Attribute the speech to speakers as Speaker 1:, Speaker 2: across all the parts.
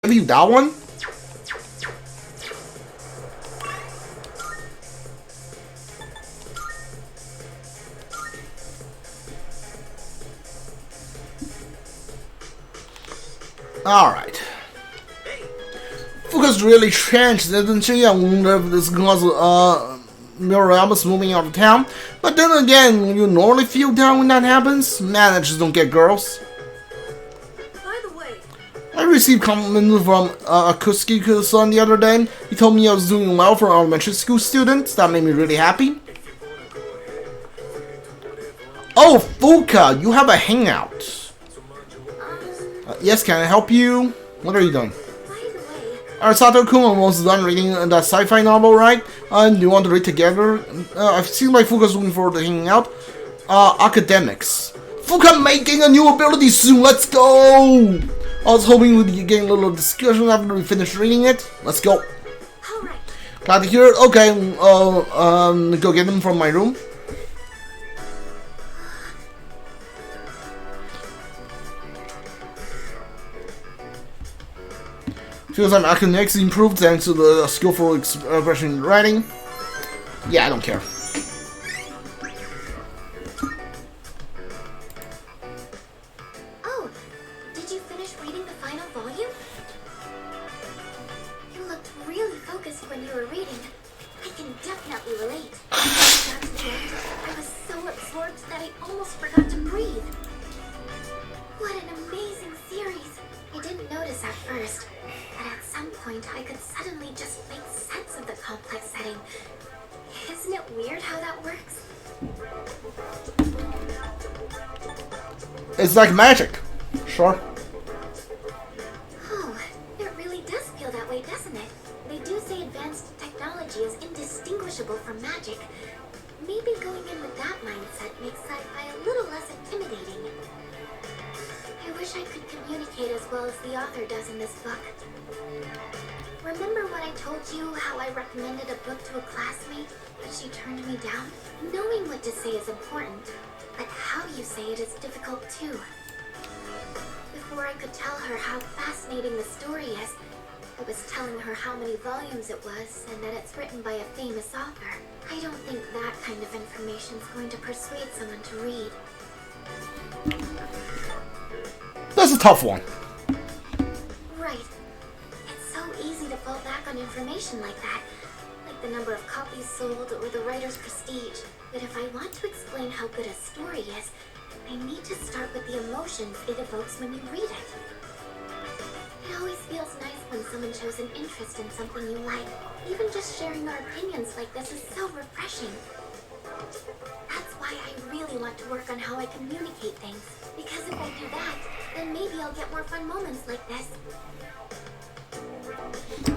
Speaker 1: give you that one? Alright. Fuuka's really changed, doesn't she? I wonder if this causes Miriam's moving out of town. But then again, you normally feel down when that happens. Man, I just don't get girls.
Speaker 2: By the way,
Speaker 1: I received compliments from Atsushi-san the other day. He told me I was doing well for an elementary school student. That made me really happy. Oh, Fuuka, you have a hangout. Yes, can I help you? What are you doing? Sato-kun almost done reading that sci-fi novel, right? Do you want to read together? I seem like Fuuka's looking forward to hanging out. Academics. Fuuka making a new ability soon, let's go! I was hoping we'd get a little discussion after we finish reading it. Let's go.
Speaker 2: Alright.
Speaker 1: Glad to hear it. Okay, go get them from my room. Feels like academics improved thanks to the skillful expression in writing. Yeah, I don't care.
Speaker 2: Oh, did you finish reading the final volume? You looked really focused when you were reading. I can definitely relate. Got to the end, I was so absorbed that I almost forgot to breathe. What an amazing series! I didn't notice at first. But at some point, I could suddenly just make sense of the complex setting. Isn't it weird how that works?
Speaker 1: It's like magic. Sure.
Speaker 2: Oh, it really does feel that way, doesn't it? They do say advanced technology is indistinguishable from magic. Maybe going in with that mindset makes sci-fi a little less intimidating. I wish I could communicate as well as the author does in this book. Remember when I told you how I recommended a book to a classmate, but she turned me down? Knowing what to say is important, but how you say it is difficult too. Before I could tell her how fascinating the story is, I was telling her how many volumes it was and that it's written by a famous author. I don't think that kind of information is going to persuade someone to read.
Speaker 1: That's a tough one.
Speaker 2: Right. It's so easy to fall back on information like that, like the number of copies sold or the writer's prestige. But if I want to explain how good a story is, I need to start with the emotions it evokes when you read it. It always feels nice when someone shows an interest in something you like. Even just sharing our opinions like this is so refreshing. That's why I really want to work on how I communicate things. Because if I do that, then maybe I'll get more fun moments like this.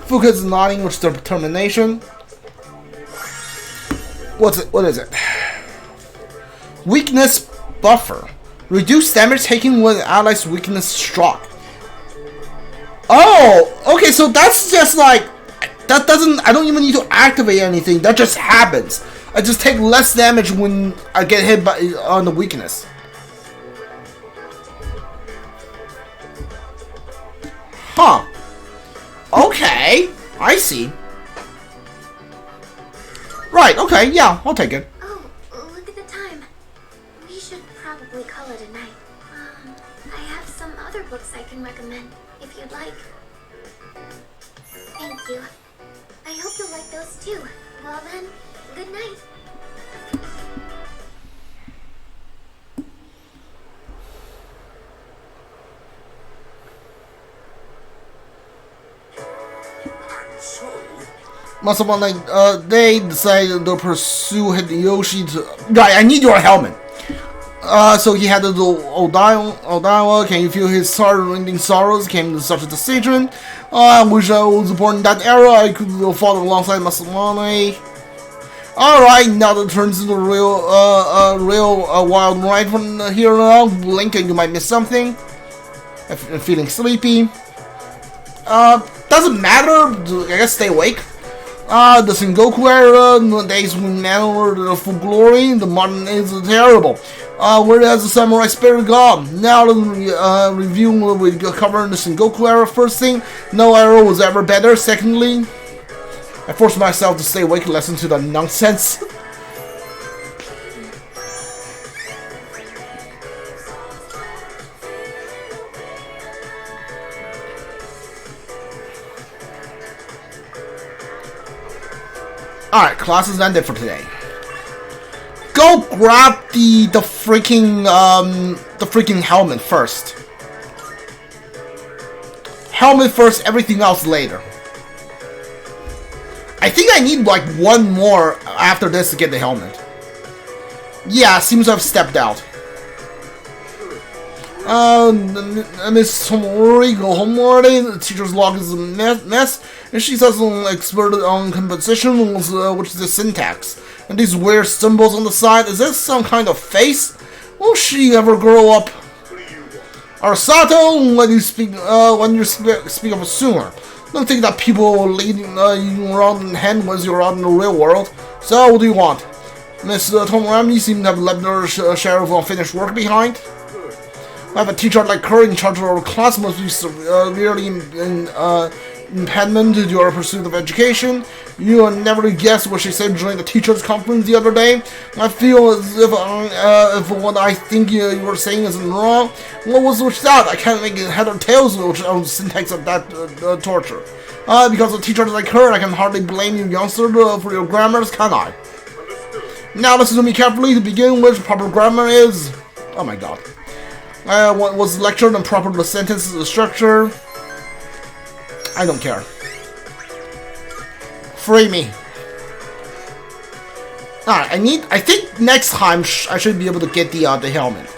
Speaker 1: Fuuka's nodding with determination. What is it? Weakness buffer. Reduce damage taken when allies' weakness struck. Oh! Okay, so that's just like... That doesn't... I don't even need to activate anything. That just happens. I just take less damage when I get hit on the weakness. Huh. Okay. I see. Right, okay, yeah, I'll take it.
Speaker 2: Oh, look at the time. We should probably call it a night. I have some other books I can recommend, if you'd like. Thank you. I hope you'll like those too. Well then, good night.
Speaker 1: Must have been like, they decided to pursue Hideyoshi to... Right, I need your helmet. So he had to do Odaiwa. Can you feel his heart-rending sorrows came to such a decision? I wish I was born in that era. I could have fought alongside Masamune. Alright, now that turns into a real wild ride from here on out. Blink and you might miss something. I'm feeling sleepy. Doesn't matter. I guess stay awake. The Sengoku era, the days when men were the full glory, the modern age is terrible. Whereas the Samurai Spirit God. Now the review we cover the Sengoku era. First thing, no era was ever better. Secondly, I forced myself to stay awake and listen to the nonsense. Alright, classes ended for today. Go grab the freaking helmet first. Helmet first, everything else later. I think I need like one more after this to get the helmet. Yeah, seems to have stepped out. Miss Tomori go home already. The teacher's log is a mess, and she says an expert on composition, which is the syntax. And these weird symbols on the side, is this some kind of face? Will she ever grow up? Arisato, when you speak of a sooner, don't think that people will lead you around in hand once you're out in the real world. So, what do you want? Miss Tomorami seems to have left her share of unfinished work behind. I have a teacher like her in charge of our class must be severely impediment to your pursuit of education. You will never guess what she said during the teachers' conference the other day. I feel as if what I think you were saying isn't wrong. What was that? I can't make head or tails of the syntax of that torture. Because of teachers like her, I can hardly blame you, youngster, for your grammars, can I? Now listen to me carefully to begin with. Proper grammar is... Oh my god. What was lectured on proper sentence structure. I don't care. Free me. Alright, I think next time I should be able to get the helmet.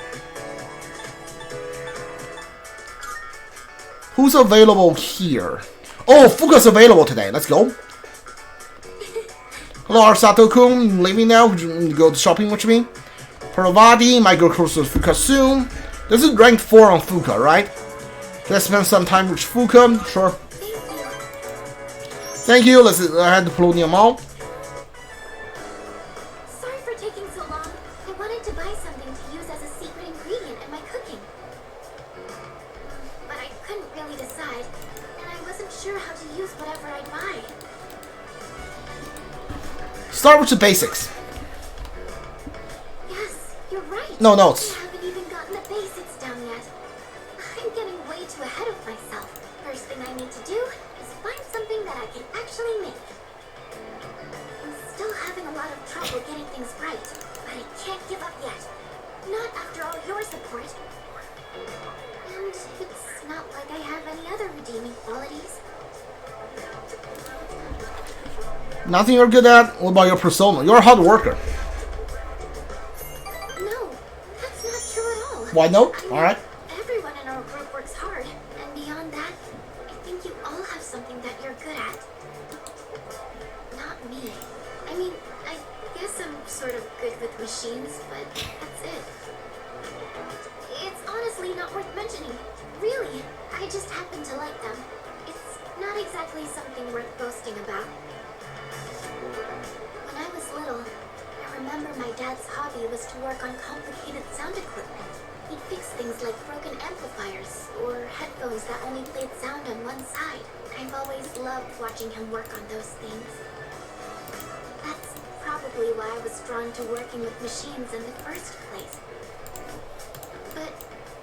Speaker 1: Who's available here? Oh, Fuuka's available today. Let's go. Hello, Arisato-kun. Leaving now? Would you go shopping with me? Paravati might go close to Fuuka soon. This is ranked 4 on Fuuka, right? Let's spend some time with Fuuka. Sure. Thank you. Let's head to Polonium Mall.
Speaker 2: Sorry for taking so long. I wanted to buy something to use as a secret ingredient in my cooking. But I couldn't really decide, and I wasn't sure how to use whatever I'd buy.
Speaker 1: Start with the basics.
Speaker 2: Yes, you're right.
Speaker 1: No notes.
Speaker 2: I haven't even gotten the basics down yet. I'm getting way too ahead of myself. First thing I need to do is find something that I can actually make. I'm still having a lot of trouble getting things right, but I can't give up yet. Not after all your support. And it's not like I have any other redeeming qualities.
Speaker 1: Nothing you're good at? What about your persona? You're a hard worker.
Speaker 2: No, that's not true at all.
Speaker 1: Why not?
Speaker 2: I mean,
Speaker 1: Alright.
Speaker 2: everyone in our group works hard, and beyond that, I think you all have something that you're good at. Not me. I mean, I guess I'm sort of good with machines, but that's it. It's honestly not worth mentioning. Really, I just happen to like them. It's not exactly something worth boasting about. When I was little, I remember my dad's hobby was to work on complicated sound equipment. He'd fix things like broken amplifiers or headphones that only played sound on one side. I've always loved watching him work on those things. That's probably why I was drawn to working with machines in the first place. But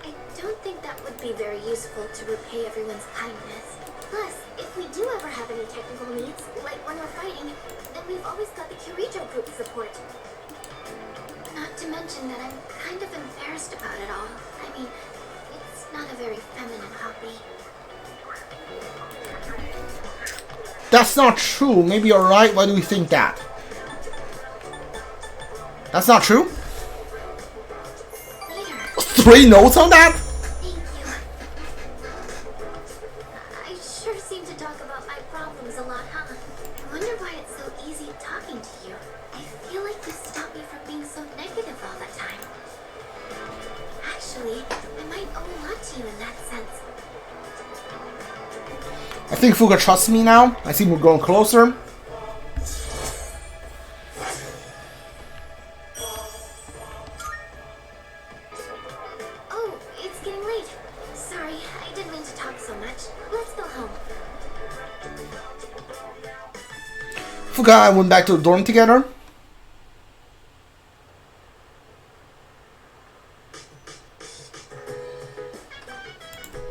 Speaker 2: I don't think that would be very useful to repay everyone's kindness. Plus, if we do ever have any technical needs, like when we're fighting, then we've always got the Kirijo group support. Not to mention that I'm kind of embarrassed about it all. I mean, it's not a very feminine hobby.
Speaker 1: That's not true. Maybe you're right. Why do we think that? That's not true?
Speaker 2: Later.
Speaker 1: 3 notes on that?
Speaker 2: Thank you. I sure seem to talk about my problems a lot, huh? I wonder why it's so easy talking to you. I feel like you stop me from being so negative all the time. Actually, I might owe a lot to you in that sense.
Speaker 1: I think Fuuka trusts me now. I see we're going closer. Fuuka and I went back to the dorm together.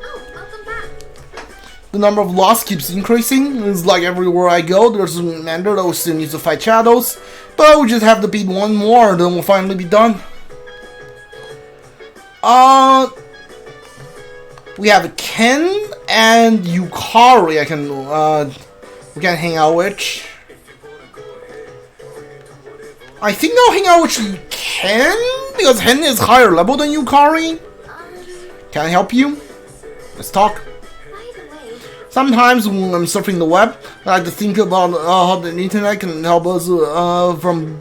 Speaker 2: Oh, welcome back.
Speaker 1: The number of loss keeps increasing. It's like everywhere I go, there's a commander that still needs to fight shadows. But we just have to beat one more, then we'll finally be done. We have Ken and Yukari we can hang out with. I think I'll hang out with Ken, because Ken is higher level than Yukari. Can I help you? Let's talk. Sometimes when I'm surfing the web, I like to think about how the internet can help us from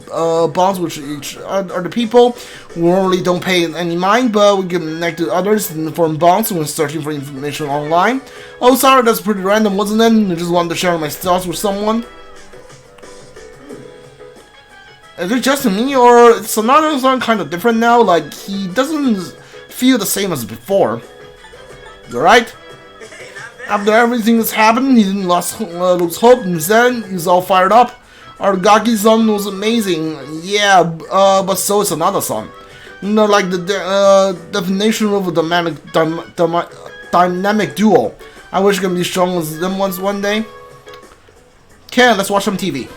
Speaker 1: bonds with each other people. We really don't pay any mind, but we can connect to others and form bonds when searching for information online. Oh, sorry, that's pretty random, wasn't it? I just wanted to share my thoughts with someone. Is it just me, or is another song kind of different now? Like, he doesn't feel the same as before. You alright? After everything that's happened, he didn't lose hope. Instead, he's all fired up. Our Gaki song was amazing. Yeah, but so is another song. You know, like the definition of a dynamic duo. I wish I could be strong as them one day. Okay, let's watch some TV.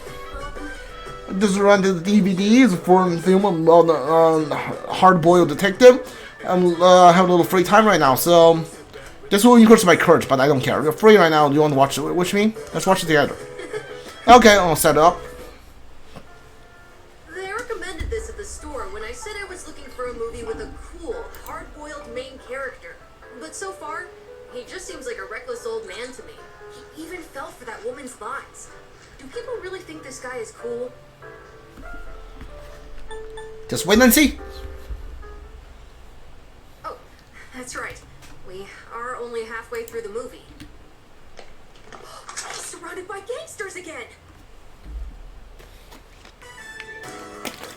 Speaker 1: This rented the DVD. It's a foreign film about a hard-boiled detective. I have a little free time right now, so this will increase my courage, but I don't care. You're free right now. Do you want to watch it with me? Let's watch it together. Okay, I'll set it up.
Speaker 3: They recommended this at the store when I said I was looking for a movie with a cool, hard-boiled main character. But so far, he just seems like a reckless old man to me. He even fell for that woman's lies. Do people really think this guy is cool?
Speaker 1: Just wait and see.
Speaker 3: Oh, that's right. We are only halfway through the movie. He's surrounded by gangsters again!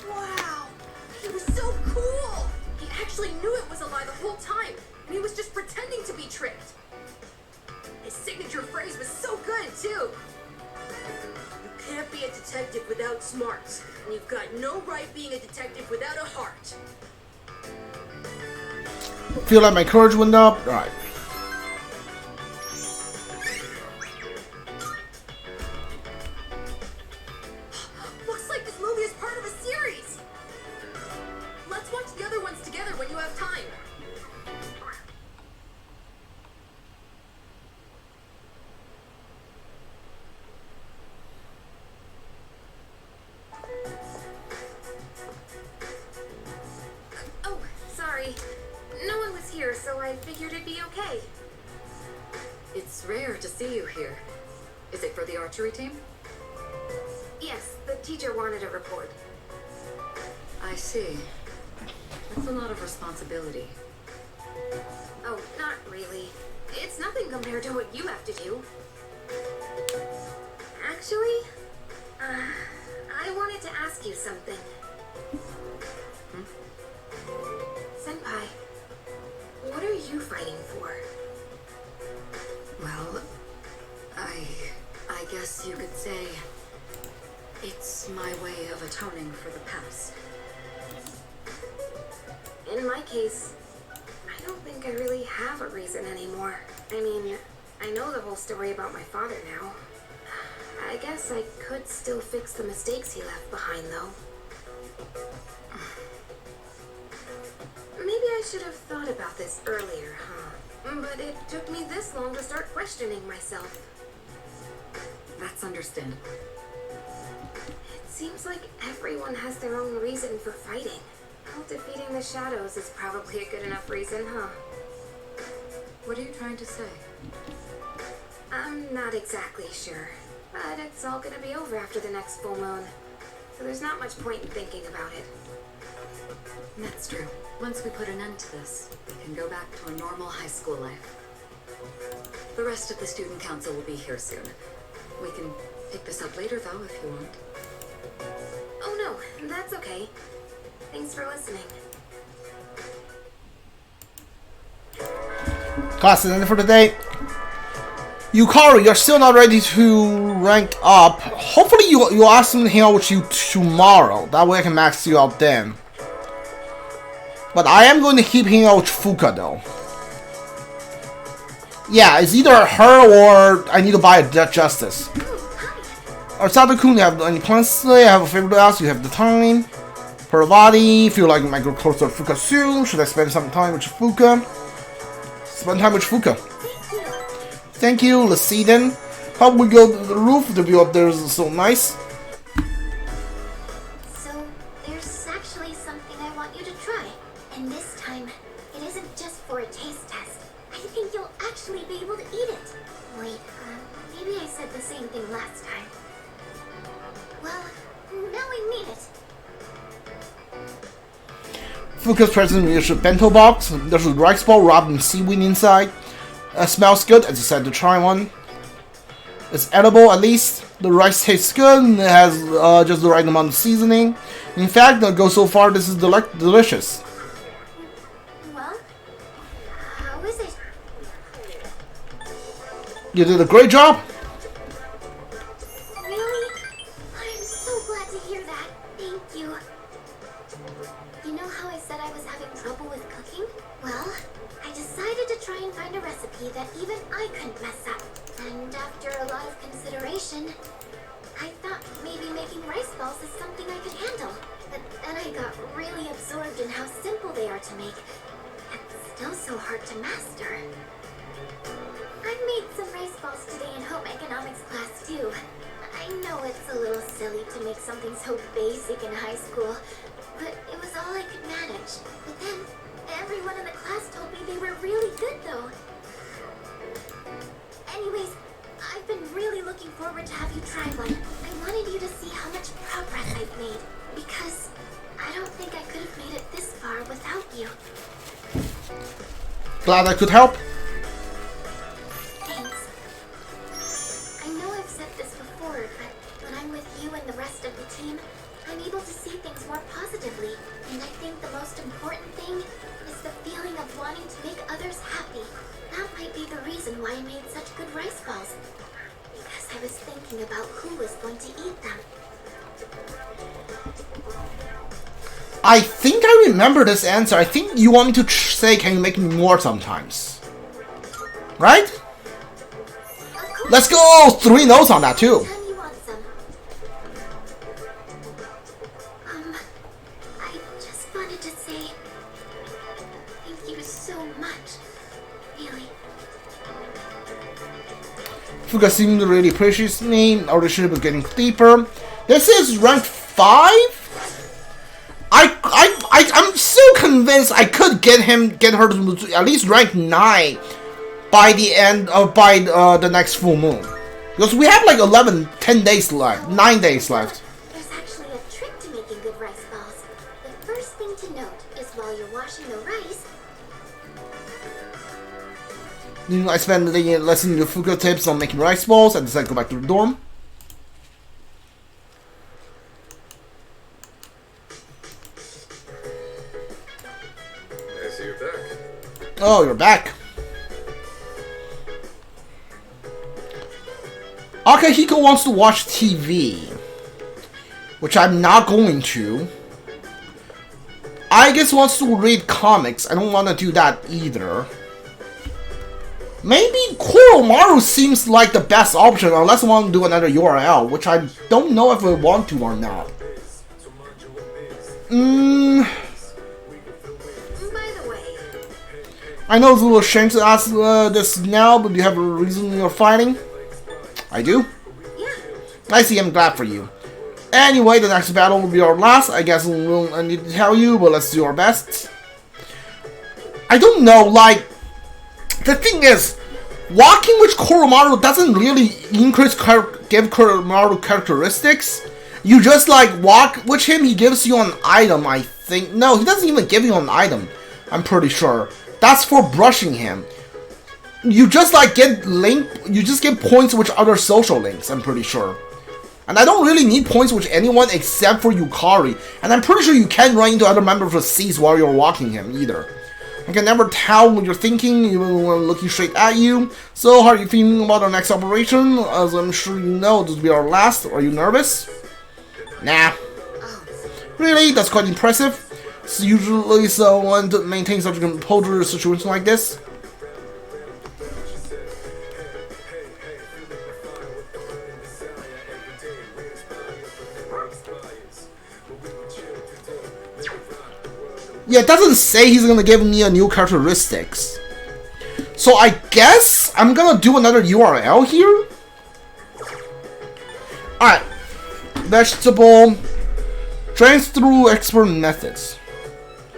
Speaker 3: Wow! He was so cool! He actually knew it was a lie the whole time, and he was just pretending to be tricked. His signature phrase was so good, too. You can't be a detective without smarts, and you've got no right being a detective without a heart.
Speaker 1: Feel like my courage went up. Alright.
Speaker 3: Looks like this movie is part of a series. Let's watch the other ones together when you have time.
Speaker 2: Oh, sorry. No one was here, so I figured it'd be okay.
Speaker 3: It's rare to see you here. Is it for the archery team?
Speaker 2: Yes, the teacher wanted a report.
Speaker 3: I see. That's a lot of responsibility.
Speaker 2: Oh, not really. It's nothing compared to what you have to do. Actually, I wanted to ask you something. Senpai, what are you fighting for?
Speaker 3: Well, I guess you could say it's my way of atoning for the past.
Speaker 2: In my case, I don't think I really have a reason anymore. I mean, I know the whole story about my father now. I guess I could still fix the mistakes he left behind, though. Maybe I should have thought about this earlier, huh? But it took me this long to start questioning myself.
Speaker 3: That's understandable.
Speaker 2: It seems like everyone has their own reason for fighting. Well, defeating the shadows is probably a good enough reason, huh?
Speaker 3: What are you trying to say?
Speaker 2: I'm not exactly sure. But it's all gonna be over after the next full moon. So there's not much point in thinking about it.
Speaker 3: That's true. Once we put an end to this, we can go back to a normal high school life. The rest of the student council will be here soon. We can pick this up later, though, if you want.
Speaker 2: Oh no, that's okay. Thanks for listening.
Speaker 1: Class is ended for today. Yukari, you're still not ready to rank up. Hopefully you'll ask him to hang out with you tomorrow. That way I can max you out then. But I am going to keep hanging out with Fuuka though. Yeah, it's either her or I need to buy a Death Justice. Arsato-kun, you have any plans today? I have a favor to ask. You have the time. Parvati, feel like I might go closer to Fuuka soon. Should I spend some time with Fuuka? Spend time with Fuuka. Thank you. Let's see then. How we go to the roof? The view up there is so nice.
Speaker 2: So, there's actually something I want you to try. And this time, it isn't just for a taste test. I think you'll actually be able to eat it. Wait, maybe I said the same thing last time. Well, now I mean it.
Speaker 1: Fuuka's present is a bento box. There's a rice ball wrapped in seaweed inside. Smells good. I decided to try one. It's edible at least. The rice tastes good and it has just the right amount of seasoning. In fact, I'll go so far this is delicious.
Speaker 2: Well, how is it?
Speaker 1: You did a great job.
Speaker 2: Really? I'm so glad to hear that. Thank you. You know how I said I was having trouble with cooking? Well, I decided to try and find a recipe that even I couldn't mess up. And after a lot of consideration, I thought maybe making rice balls is something I could handle. But then I got really absorbed in how simple they are to make. It's still so hard to master. I made some rice balls today in home economics class too. I know it's a little silly to make something so basic in high school, but it was all I could manage. But then, everyone in the class told me they were really good though. Anyways, I've been really looking forward to have you try one. I wanted you to see how much progress I've made, because I don't think I could have made it this far without you.
Speaker 1: Glad I could help.
Speaker 2: Thanks. I know I've said this before, but when I'm with you and the rest of the team, I'm able to see things more positively. And I think the most important thing is the feeling of wanting to make others happy. That might be the reason why I made such good rice balls. Because I was thinking about who was going to eat them.
Speaker 1: I think I remember this answer. I think you want me to say, can you make me more sometimes? Right? Let's go 3 notes on that too.
Speaker 2: Anytime you want some. I just wanted to say thank you so much. Really.
Speaker 1: Fuuka seemed to really appreciate me. Our relationship is getting deeper. This is rank 5? I'm so convinced I could get her to at least rank 9 by the end of the next full moon. Because we have like 10 days left, 9 days left.
Speaker 2: There's actually a trick to making good rice balls. The first thing to note is while you're washing the rice,
Speaker 1: I spent the day listening to Fuuka tips on making rice balls. I decided to go back to the dorm.
Speaker 4: I see you're back.
Speaker 1: Oh, you're back. Akihiko wants to watch TV, which I'm not going to. I guess wants to read comics. I don't want to do that either. Maybe Koromaru seems like the best option, unless I want to do another URL, which I don't know if I want to or not.
Speaker 3: By the way,
Speaker 1: I know it's a little shame to ask this now, but do you have a reason you're fighting? I do?
Speaker 3: yeah,
Speaker 1: I see, I'm glad for you. Anyway, the next battle will be our last. I guess we won't need to tell you, but let's do our best. I don't know, like, the thing is, walking with Koromaru doesn't really give Koromaru characteristics. You just like walk with him, he gives you an item, I think. No, he doesn't even give you an item, I'm pretty sure. That's for brushing him. You just like get points with other social links, I'm pretty sure. And I don't really need points with anyone except for Yukari. And I'm pretty sure you can't run into other members of S.E.E.S while you're walking him either. I can never tell what you're thinking, even when looking straight at you. So, how are you feeling about our next operation? As I'm sure you know, this will be our last. Are you nervous? Nah. Really? That's quite impressive. It's usually someone to maintain such a composure in a situation like this. Yeah, it doesn't say he's gonna give me a new characteristics. So I guess I'm gonna do another URL here. Alright. Vegetable. Strength through expert methods.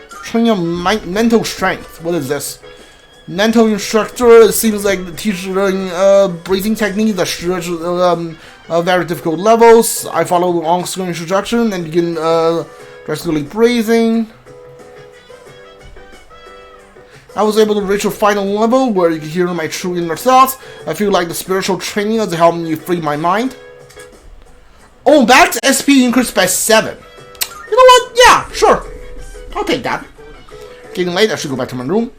Speaker 1: Train your mental strength. What is this? Mental instructor. It seems like the teacher breathing technique that stretch very difficult levels. I follow the on-screen instruction and begin drastically breathing. I was able to reach a final level where you can hear my true inner thoughts. I feel like the spiritual training has helped me free my mind. Oh, that's SP increased by 7. You know what? Yeah, sure. I'll take that. Getting late, I should go back to my room.